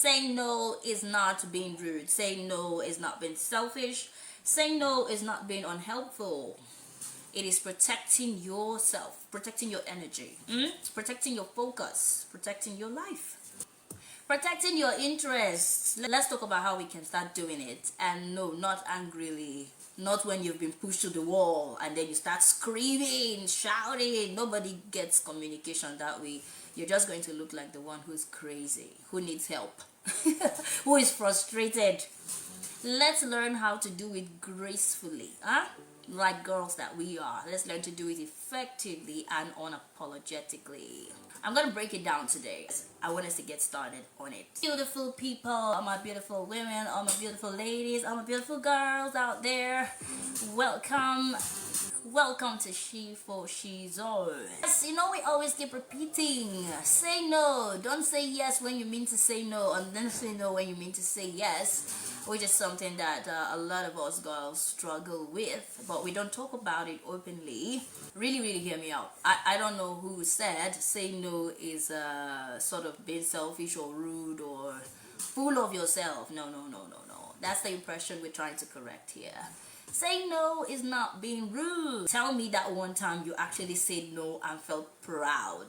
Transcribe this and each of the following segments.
Saying no is not being rude. Saying no is not being selfish. Saying no is not being unhelpful. It is protecting yourself, protecting your energy, protecting your focus, protecting your life, protecting your interests. Let's talk about how we can start doing it. And no, not angrily, not when you've been pushed to the wall and then you start screaming, shouting. Nobody gets communication that way. You're just going to look like the one who's crazy, who needs help, who is frustrated. Let's learn how to do it gracefully, huh? Like girls that we are. Let's learn to do it effectively and unapologetically. I'm gonna break it down today. I want us to get started on it. Beautiful people, all my beautiful women, all my beautiful ladies, all my beautiful girls out there, welcome. Welcome to She for She's All. Yes, you know we always keep repeating. Say no. Don't say yes when you mean to say no, and then say no when you mean to say yes, which is something that a lot of us girls struggle with, but we don't talk about it openly. Really hear me out. I don't know who said say no is sort of being selfish or rude or full of yourself. No. That's the impression we're trying to correct here. Saying no is not being rude. Tell me that one time you actually said no and felt proud.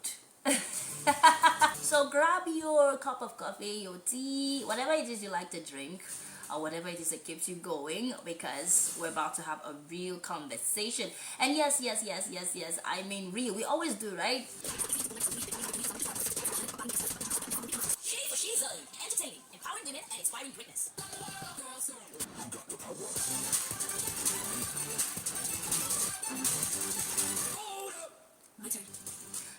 So grab your cup of coffee, your tea, whatever it is you like to drink, or whatever it is that keeps you going, because we're about to have a real conversation. And yes, I mean real. We always do, right? She's entertaining, empowering women, and inspiring greatness. My turn.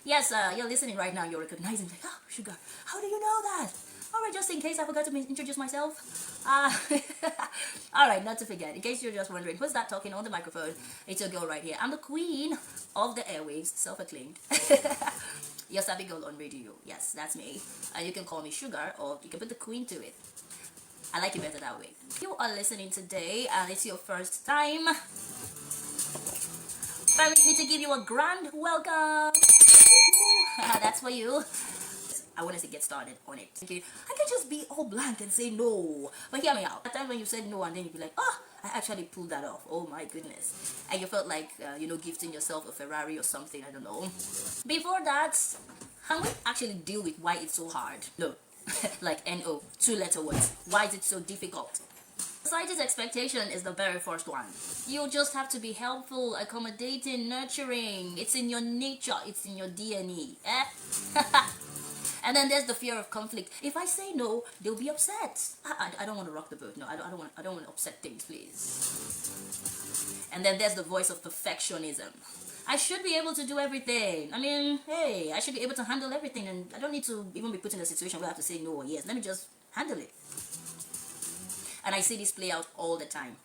Yes, you're listening right now. You're recognizing, like, oh, sugar. How do you know that? All right, just in case I forgot to introduce myself. All right, not to forget. In case you're just wondering, who's that talking on the microphone? It's your girl right here. I'm the queen of the airwaves, self-acclaimed. Your savvy girl on radio. Yes, that's me. You can call me Sugar, or you can put the queen to it. I like it better that way. You are listening today, and it's your first time. Permit me to give you a grand welcome. That's for you. I want us to get started on it. Okay, I can just be all blank and say no. But hear me out. At times when you said no and then you be like, oh, I actually pulled that off. Oh my goodness. And you felt like, gifting yourself a Ferrari or something. I don't know. Before that, can we actually deal with why it's so hard? No. Like N-O, 2-letter words. Why is it so difficult? Society's expectation is the very first one. You just have to be helpful, accommodating, nurturing. It's in your nature. It's in your DNA. And then there's the fear of conflict. If I say no, they'll be upset. I don't want to rock the boat. No, I don't want to upset things, please. And then there's the voice of perfectionism. I should be able to do everything. I mean, hey, I should be able to handle everything, and I don't need to even be put in a situation where I have to say no or yes. Let me just handle it. And I see this play out all the time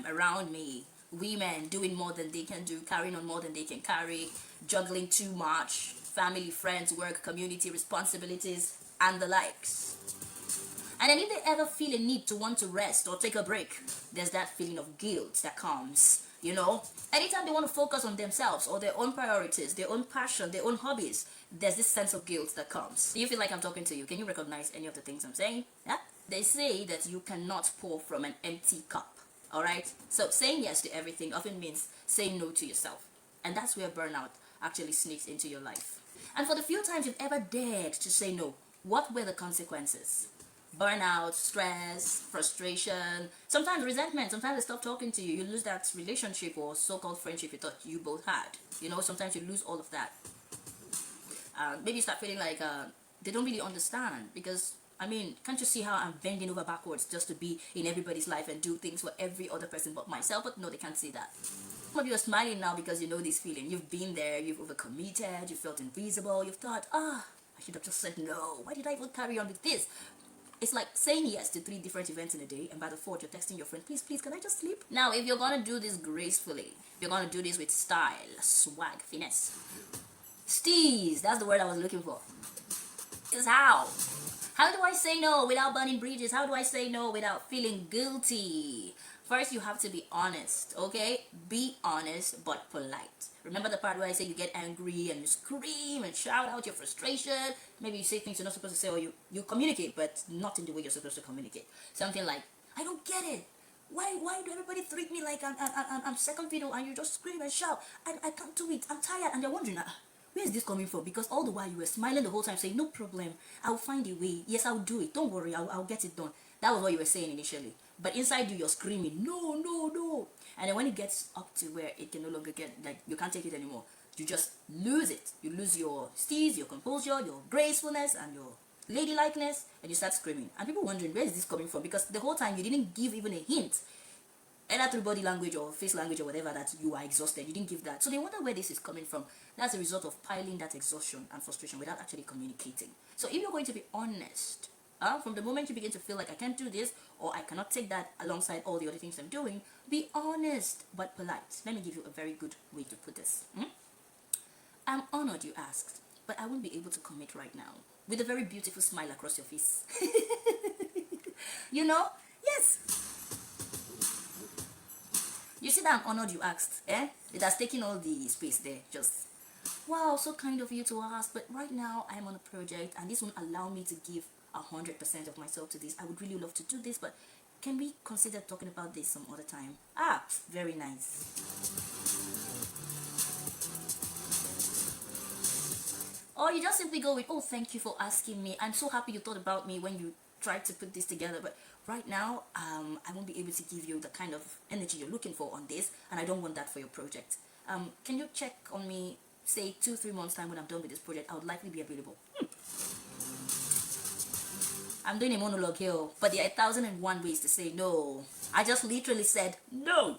around me. Women doing more than they can do, carrying on more than they can carry, juggling too much, family, friends, work, community, responsibilities, and the likes. And then if they ever feel a need to want to rest or take a break, there's that feeling of guilt that comes, Anytime they want to focus on themselves or their own priorities, their own passion, their own hobbies, there's this sense of guilt that comes. Do you feel like I'm talking to you? Can you recognize any of the things I'm saying? Yeah? They say that you cannot pour from an empty cup. Alright? So saying yes to everything often means saying no to yourself. And that's where burnout actually sneaks into your life. And for the few times you've ever dared to say no, what were the consequences? Burnout, stress, frustration, sometimes resentment, sometimes they stop talking to you. You lose that relationship or so-called friendship you thought you both had. Sometimes you lose all of that. Maybe you start feeling like they don't really understand, because can't you see how I'm bending over backwards just to be in everybody's life and do things for every other person but myself? But no, they can't see that. Some of you are smiling now because you know this feeling. You've been there, you've overcommitted, you felt invisible, you've thought, I should have just said no. Why did I even carry on with this? It's like saying yes to 3 different events in a day, and by the 4th you're texting your friend, please, can I just sleep? Now, if you're gonna do this gracefully, if you're gonna do this with style, swag, finesse, steez, that's the word I was looking for. This is how. How do I say no without burning bridges? How do I say no without feeling guilty? First, you have to be honest, okay? Be honest but polite. Remember the part where I say you get angry and you scream and shout out your frustration? Maybe you say things you're not supposed to say, or you communicate, but not in the way you're supposed to communicate. Something like, I don't get it. Why do everybody treat me like I'm second fiddle and you just scream and shout? I can't do it. I'm tired. And they're wondering, where is this coming from? Because all the while you were smiling the whole time saying, no problem. I'll find a way. Yes, I'll do it. Don't worry. I'll get it done. That was what you were saying initially. But inside you, you're screaming, no, no, no. And then when it gets up to where it can no longer get, like, you can't take it anymore, you just lose it. You lose your steez, your composure, your gracefulness, and your ladylikeness, and you start screaming. And people wondering, where is this coming from? Because the whole time you didn't give even a hint, either through body language or face language or whatever, that you are exhausted. You didn't give that. So they wonder where this is coming from. That's a result of piling that exhaustion and frustration without actually communicating. So if you're going to be honest, from the moment you begin to feel like I can't do this, or I cannot take that alongside all the other things I'm doing, be honest but polite. Let me give you a very good way to put this. I'm honored you asked, but I won't be able to commit right now. With a very beautiful smile across your face. You know? Yes. You see that I'm honored you asked, eh? It has taken all the space there. Just, wow, so kind of you to ask, but right now I'm on a project and this won't allow me to give 100% of myself to this. I would really love to do this, but can we consider talking about this some other time? Very nice. Or you just simply go with, oh, thank you for asking me. I'm so happy you thought about me when you tried to put this together, but right now, I won't be able to give you the kind of energy you're looking for on this, and I don't want that for your project. Can you check on me, say 2-3 months time when I'm done with this project? I would likely be available. I'm doing a monologue here, but there are 1,001 ways to say no. I just literally said no,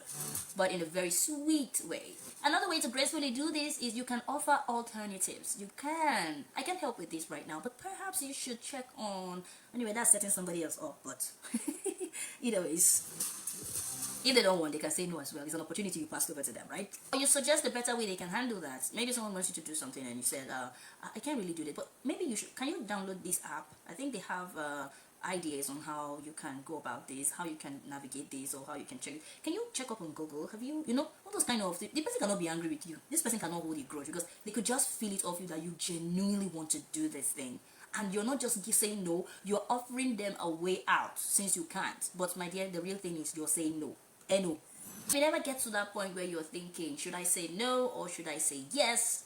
but in a very sweet way. Another way to gracefully do this is you can offer alternatives. You can. I can't help with this right now, but perhaps you should check on... Anyway, that's setting somebody else up, but either ways, if they don't want, they can say no as well. It's an opportunity you passed over to them, right? Or you suggest a better way they can handle that. Maybe someone wants you to do something and you said, I can't really do that, but maybe you should. Can you download this app? I think they have ideas on how you can go about this, how you can navigate this, or how you can check it. Can you check up on Google? Have you, all those kind of things. The person cannot be angry with you. This person cannot hold a grudge because they could just feel it off you that you genuinely want to do this thing. And you're not just saying no, you're offering them a way out since you can't. But my dear, the real thing is you're saying no. No. If you never get to that point where you're thinking, should I say no or should I say yes?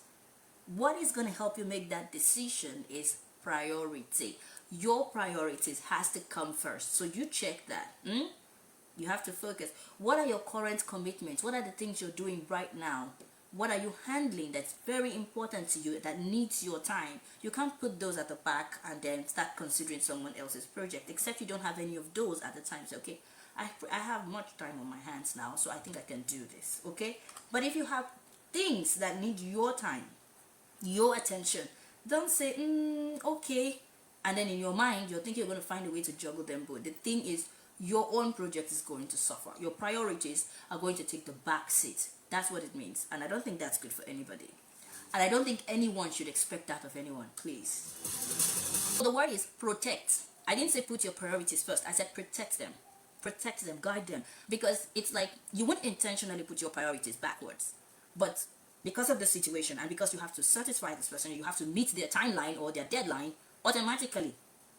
What is going to help you make that decision is priority. Your priorities has to come first. So you check that. You have to focus. What are your current commitments? What are the things you're doing right now? What are you handling that's very important to you, that needs your time? You can't put those at the back and then start considering someone else's project, except you don't have any of those at the time. So, okay, I have much time on my hands now, so I think I can do this, okay? But if you have things that need your time, your attention, don't say, okay, and then in your mind, you're thinking you're going to find a way to juggle them both. The thing is, your own project is going to suffer. Your priorities are going to take the back seat. That's what it means. And I don't think that's good for anybody. And I don't think anyone should expect that of anyone, please. So the word is protect. I didn't say put your priorities first. I said protect them. Protect them, guide them. Because it's like you wouldn't intentionally put your priorities backwards. But because of the situation and because you have to satisfy this person, you have to meet their timeline or their deadline, automatically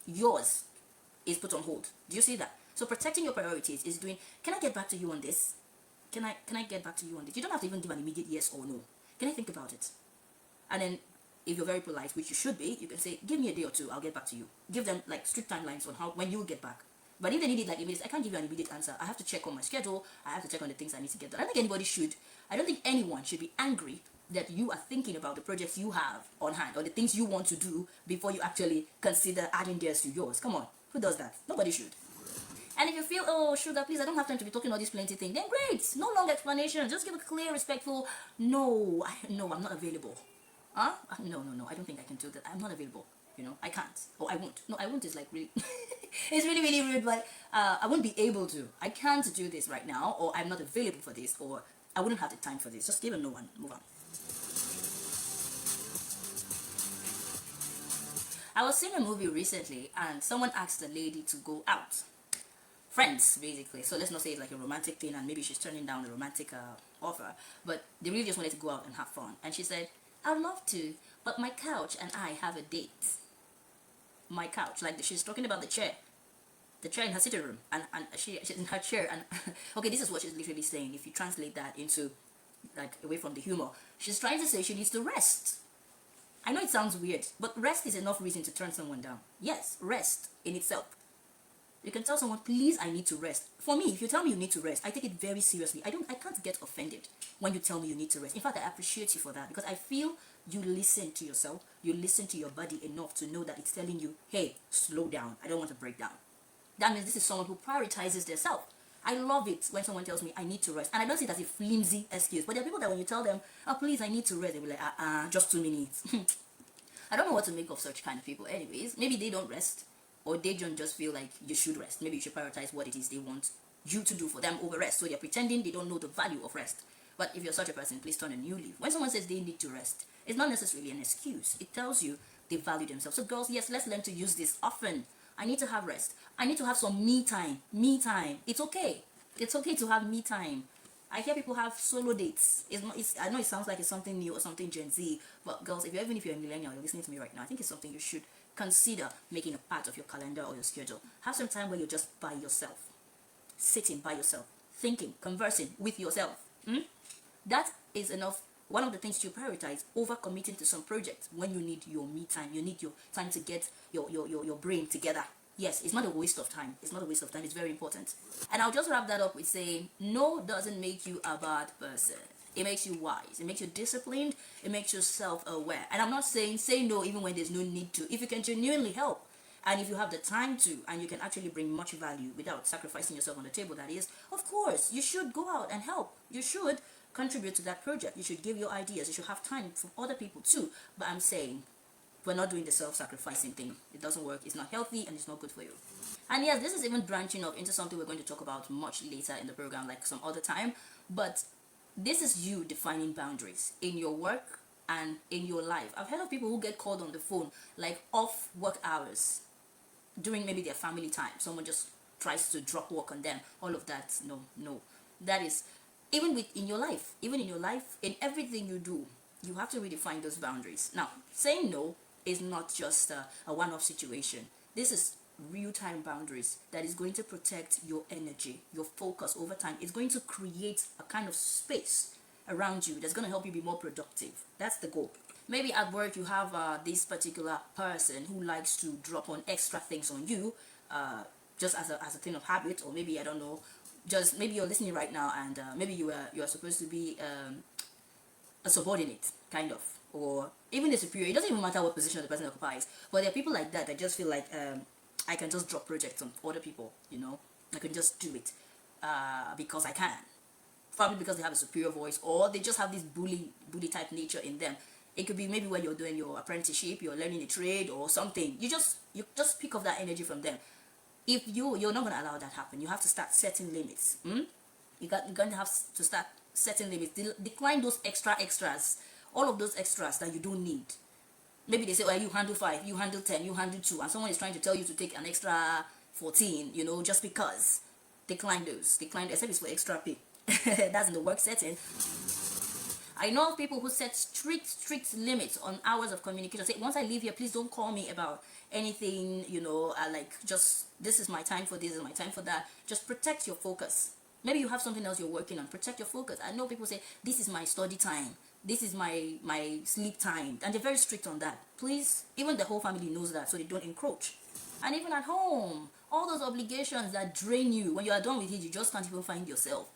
yours is put on hold. Do you see that? So protecting your priorities is doing, can I get back to you on this? Can I get back to you on this? You don't have to even give an immediate yes or no. Can I think about it? And then if you're very polite, which you should be, you can say, give me a day or two, I'll get back to you. Give them like strict timelines on when you get back. But if they need it like immediate, I can't give you an immediate answer. I have to check on my schedule. I have to check on the things I need to get done. I don't think anybody should. I don't think anyone should be angry that you are thinking about the projects you have on hand or the things you want to do before you actually consider adding theirs to yours. Come on, who does that? Nobody should. And if you feel, oh, sugar, please, I don't have time to be talking all this plenty thing, then great. No long explanation. Just give a clear, respectful, no, I'm not available. Huh? No, I don't think I can do that. I'm not available. I can't. Or I won't. No, I won't is like really, it's really, really rude, but I won't be able to. I can't do this right now, or I'm not available for this, or I wouldn't have the time for this. Just give a no and move on. I was seeing a movie recently and someone asked the lady to go out. Friends, basically. So let's not say it's like a romantic thing and maybe she's turning down the romantic offer. But they really just wanted to go out and have fun. And she said, I'd love to, but my couch and I have a date. My couch. Like she's talking about the chair. The chair in her sitting room. And she's in her chair. And okay, this is what she's literally saying. If you translate that into, like, away from the humor. She's trying to say she needs to rest. I know it sounds weird, but rest is enough reason to turn someone down. Yes, rest in itself. You can tell someone, please, I need to rest. For me, if you tell me you need to rest, I take it very seriously. I can't get offended when you tell me you need to rest. In fact, I appreciate you for that because I feel you listen to yourself, you listen to your body enough to know that it's telling you, hey, slow down. I don't want to break down. That means this is someone who prioritizes their self. I love it when someone tells me I need to rest. And I don't see it as a flimsy excuse. But there are people that when you tell them, oh, please, I need to rest, they'll be like, just 2 minutes. I don't know what to make of such kind of people anyways. Maybe they don't rest. Or they don't just feel like you should rest. Maybe you should prioritize what it is they want you to do for them over rest. So they're pretending they don't know the value of rest. But if you're such a person, please turn a new leaf. When someone says they need to rest, it's not necessarily an excuse. It tells you they value themselves. So girls, yes, let's learn to use this often. I need to have rest. I need to have some me time. Me time. It's okay. It's okay to have me time. I hear people have solo dates. I know it sounds like it's something new or something Gen Z, but girls, even if you're a millennial, you're listening to me right now, I think it's something you should consider making a part of your calendar or your schedule. Have some time where you're just by yourself, sitting by yourself, thinking, conversing with yourself. That is enough. One of the things you prioritize over committing to some project when you need your me time. You need your time to get your brain together. Yes, it's not a waste of time. It's not a waste of time. It's very important. And I'll just wrap that up with saying, no doesn't make you a bad person. It makes you wise. It makes you disciplined. It makes you self-aware. And I'm not saying say no even when there's no need to. If you can genuinely help, and if you have the time to, and you can actually bring much value without sacrificing yourself on the table, that is, of course, you should go out and help. You should contribute to that project. You should give your ideas. You should have time for other people too. But I'm saying, we're not doing the self-sacrificing thing. It doesn't work. It's not healthy and it's not good for you. And yes, this is even branching off into something we're going to talk about much later in the program, like some other time. But this is you defining boundaries in your work and in your life. I've heard of people who get called on the phone like off work hours during maybe their family time. Someone just tries to drop work on them. All of that, no. That is, even in your life, in everything you do, you have to redefine those boundaries. Now, saying no is not just a one-off situation. This is real-time boundaries that is going to protect your energy, your focus over time. It's going to create a kind of space around you that's going to help you be more productive. That's the goal. Maybe at work you have this particular person who likes to drop on extra things on you, just as a thing of habit, or maybe, I don't know, just maybe you're listening right now and maybe you are supposed to be a subordinate, kind of, or even a superior. It doesn't even matter what position the person occupies, but there are people like that that just feel like I can just drop projects on other people, I can just do it because I can, probably because they have a superior voice, or they just have this bully type nature in them. It could be maybe when you're doing your apprenticeship, you're learning a trade or something, you just pick up that energy from them. If you're not going to allow that happen, you have to start setting limits. You're going to have to start setting limits. Decline those extras, all of those extras that you don't need. Maybe they say, well, you handle 5, you handle 10, you handle 2, and someone is trying to tell you to take an extra 14, just because. Decline those, except it's for extra pay. That's in the work setting. I know of people who set strict limits on hours of communication. Say, once I leave here, please don't call me about anything, like, just, this is my time for this, is my time for that. Just protect your focus. Maybe you have something else you're working on. Protect your focus. I know people say, this is my study time. This is my sleep time. And they're very strict on that. Please, even the whole family knows that, so they don't encroach. And even at home, all those obligations that drain you, when you are done with it, you just can't even find yourself.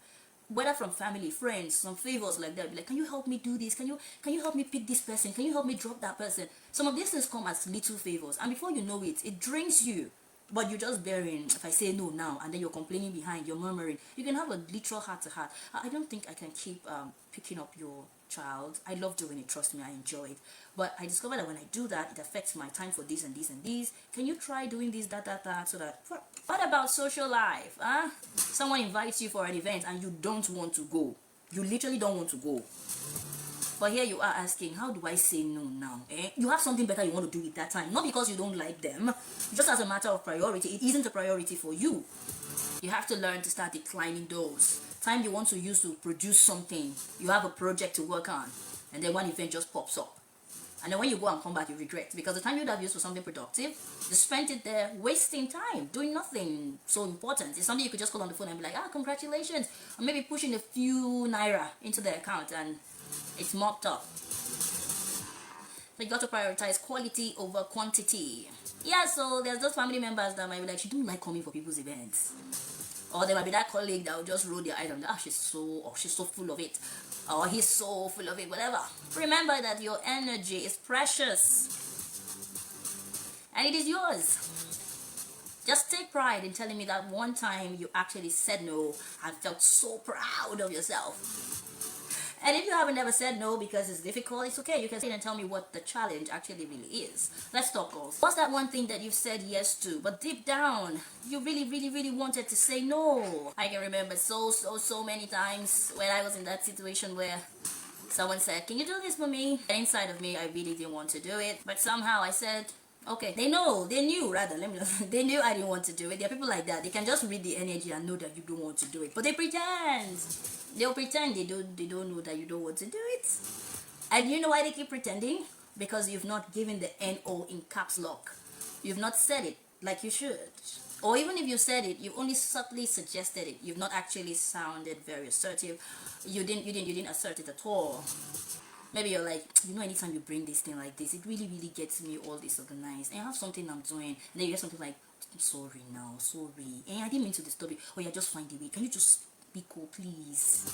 Whether from family, friends, some favors like that, be like, can you help me do this? Can you help me pick this person? Can you help me drop that person? Some of these things come as little favors, and before you know it, it drains you. But you're just bearing. If I say no now, and then you're complaining behind, you're murmuring, you can have a literal heart-to-heart. I don't think I can keep picking up your child. I love doing it, trust me, I enjoy it. But I discovered that when I do that, it affects my time for this and this and this. Can you try doing this, that, so that... What about social life? Someone invites you for an event and you don't want to go. You literally don't want to go. But here you are asking, how do I say no now? You have something better you want to do with that time. Not because you don't like them, just as a matter of priority. It isn't a priority for you. You have to learn to start declining those. Time you want to use to produce something, you have a project to work on, and then one event just pops up. And then when you go and come back, you regret. Because the time you'd have used for something productive, you spent it there wasting time, doing nothing so important. It's something you could just call on the phone and be like, congratulations. Or maybe pushing a few naira into the account and it's mopped up. So you got to prioritize quality over quantity. Yeah, so there's those family members that might be like, she don't like coming for people's events. Or there might be that colleague that will just roll their eyes and be like, she's so full of it. Or he's so full of it, whatever. Remember that your energy is precious. And it is yours. Just take pride in telling me that one time you actually said no and felt so proud of yourself. And if you haven't ever said no because it's difficult, it's okay. You can sit and tell me what the challenge actually really is. Let's talk, girls. What's that one thing that you've said yes to, but deep down, you really wanted to say no? I can remember so many times when I was in that situation where someone said, can you do this for me? And inside of me, I really didn't want to do it. But somehow I said, okay. They knew they knew I didn't want to do it. There are people like that. They can just read the energy and know that you don't want to do it. But they pretend. They'll pretend they don't know that you don't want to do it. And you know why they keep pretending? Because you've not given the N-O in caps lock. You've not said it like you should. Or even if you said it, you've only subtly suggested it. You've not actually sounded very assertive. You didn't assert it at all. Maybe you're like, anytime you bring this thing like this, it really gets me all disorganized. And I have something I'm doing. And then you get something like, I'm sorry now, sorry. And I didn't mean to disturb you. Oh yeah, just find a way. Can you just be cool, please?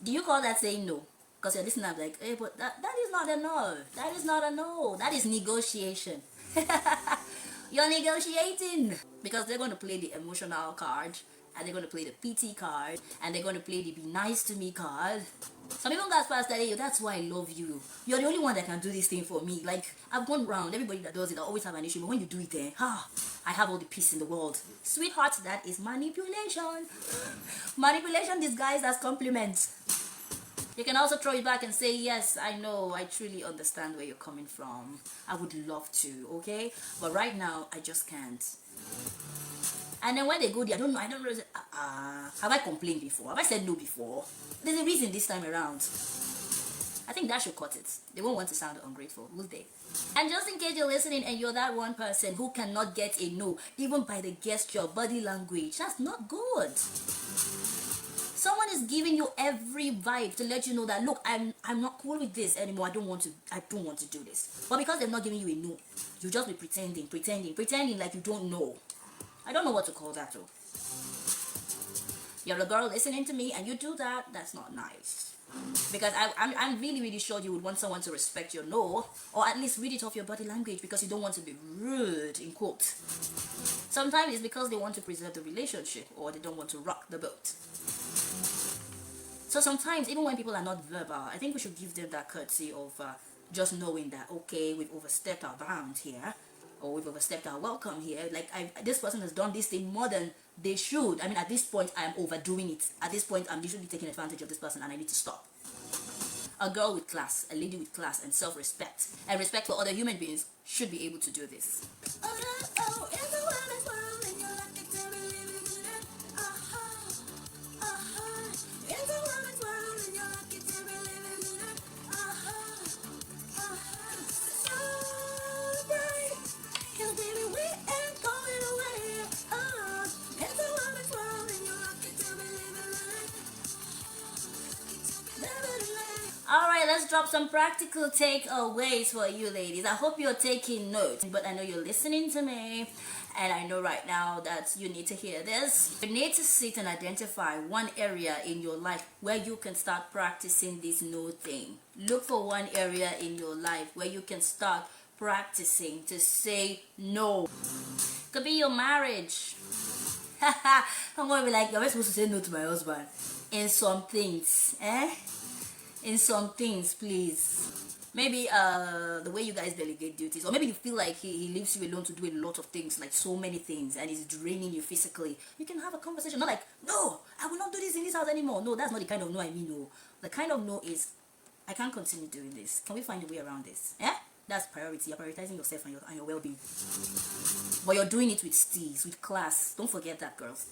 Do you call that saying no? Because you're listening, I'm like, hey, but that is not a no. That is not a no. That is negotiation. You're negotiating. Because they're going to play the emotional card. And they're going to play the PT card. And they're going to play the be nice to me card. Some people got past that, hey, that's why I love you. You're the only one that can do this thing for me. Like, I've gone round. Everybody that does it, I always have an issue. But when you do it, I have all the peace in the world. Sweetheart, that is manipulation. Manipulation disguised as compliments. You can also throw it back and say, yes, I know, I truly understand where you're coming from. I would love to, okay? But right now, I just can't. And then when they go there, I don't know, have I complained before? Have I said no before? There's a reason this time around. I think that should cut it. They won't want to sound ungrateful, will they? And just in case you're listening and you're that one person who cannot get a no, even by the gesture, body language, that's not good. Someone is giving you every vibe to let you know that, look, I'm not cool with this anymore. I don't want to do this. But because they're not giving you a no, you just be pretending like you don't know. I don't know what to call that though. You're a girl listening to me and you do that, that's not nice. Because I'm really sure you would want someone to respect your no, or at least read it off your body language because you don't want to be rude, in quote. Sometimes it's because they want to preserve the relationship or they don't want to rock the boat. So sometimes, even when people are not verbal, I think we should give them that courtesy of just knowing that, okay, we've overstepped our bounds here, or we've overstepped our welcome here. Like, this person has done this thing more than they should. I mean, at this point, I'm overdoing it. At this point, I'm literally taking advantage of this person and I need to stop. A girl with class, a lady with class and self-respect, and respect for other human beings should be able to do this. Alright, let's drop some practical takeaways for you ladies. I hope you're taking notes, but I know you're listening to me, and I know right now that you need to hear this. You need to sit and identify one area in your life where you can start practicing this no thing. Look for one area in your life where you can start practicing to say no. Could be your marriage. I'm going to be like, am I supposed to say no to my husband? In some things, in some things, please. Maybe the way you guys delegate duties, or maybe you feel like he leaves you alone to do a lot of things, like so many things, and he's draining you physically. You can have a conversation, not like, no, I will not do this in this house anymore. No, that's not the kind of no I mean. No, the kind of no is, I can't continue doing this. Can we find a way around this? Yeah? That's priority. You're prioritizing yourself and your well-being. But you're doing it with steez, with class. Don't forget that, girls.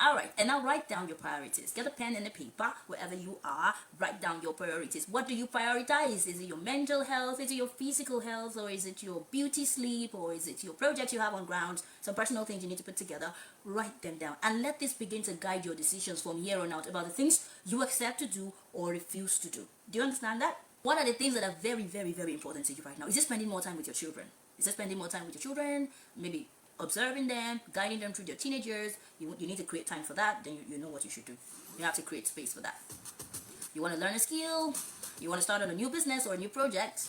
All right, and now write down your priorities. Get a pen and a paper wherever you are. Write down your priorities. What do you prioritize? Is it your mental health? Is it your physical health? Or is it your beauty sleep? Or is it your project you have on ground? Some personal things you need to put together. Write them down and let this begin to guide your decisions from here on out about the things you accept to do or refuse to do. Do you understand that? What are the things that are very, very, very important to you right now? Is it spending more time with your children? Is it spending more time with your children? Maybe observing them, guiding them through their teenage years. You need to create time for that. Then you know what you should do. You have to create space for that. You want to learn a skill. You want to start on a new business or a new project.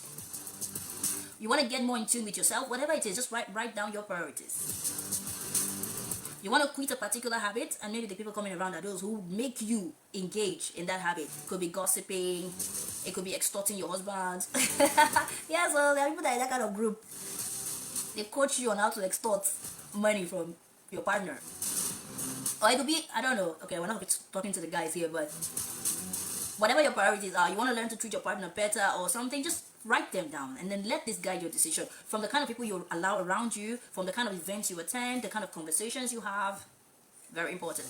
You want to get more in tune with yourself. Whatever it is, just write down your priorities. You want to quit a particular habit, and maybe the people coming around are those who make you engage in that habit. It could be gossiping. It could be extorting your husband. Yeah, so there are people that are in that kind of group. They coach you on how to extort money from your partner. Or it could be, I don't know, okay, we're not talking to the guys here, but whatever your priorities are, you want to learn to treat your partner better or something, just write them down and then let this guide your decision from the kind of people you allow around you, from the kind of events you attend, the kind of conversations you have. Very important.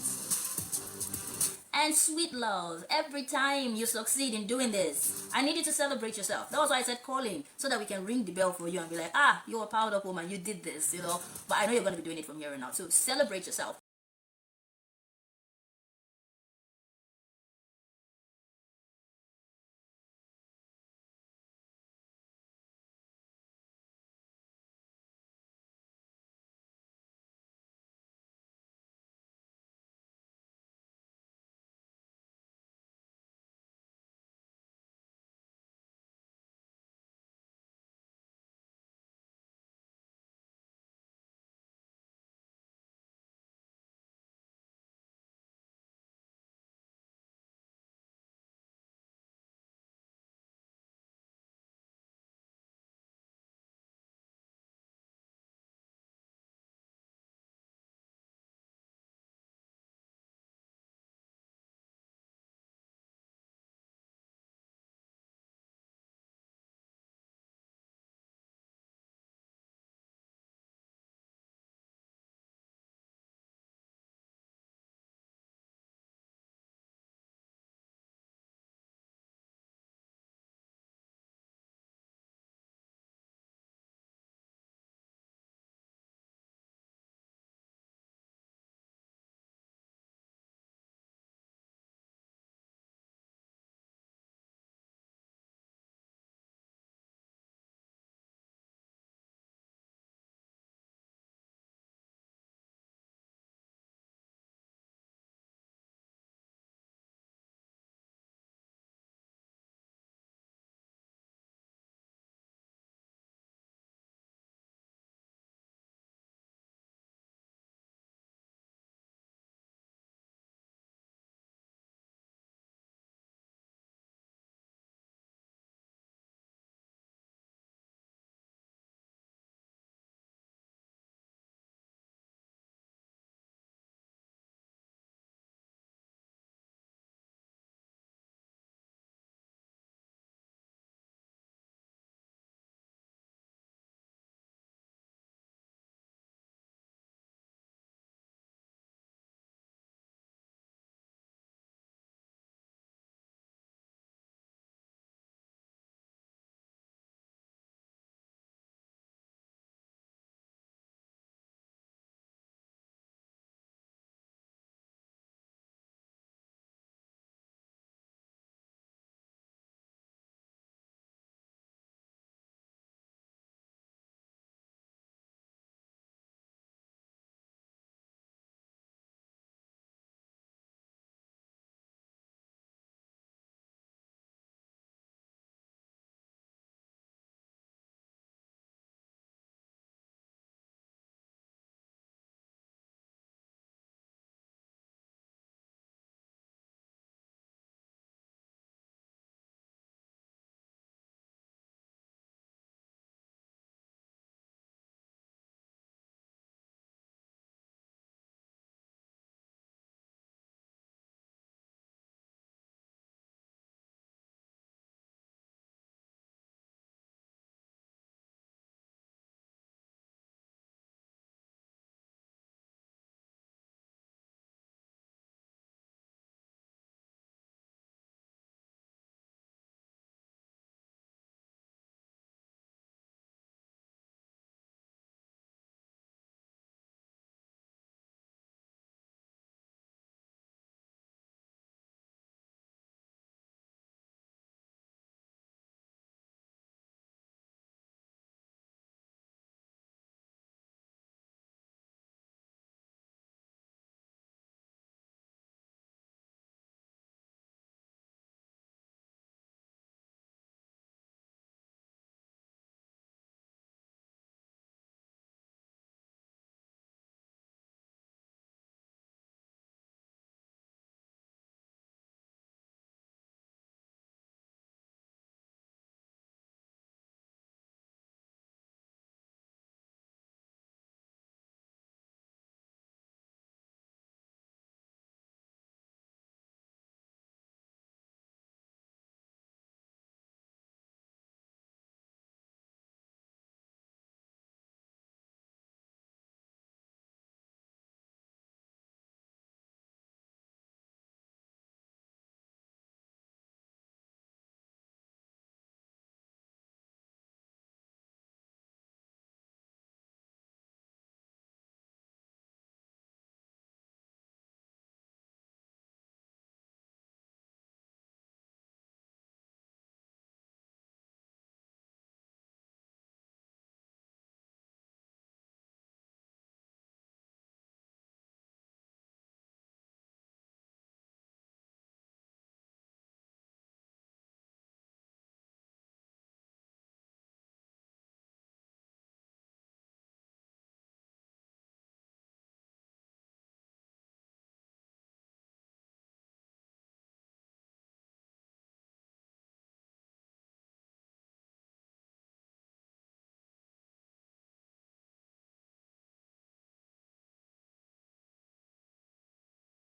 And sweet love, every time you succeed in doing this, I need you to celebrate yourself. That was why I said calling, so that we can ring the bell for you and be like, you're a powered up woman, you did this, But I know you're going to be doing it from here on out. So celebrate yourself.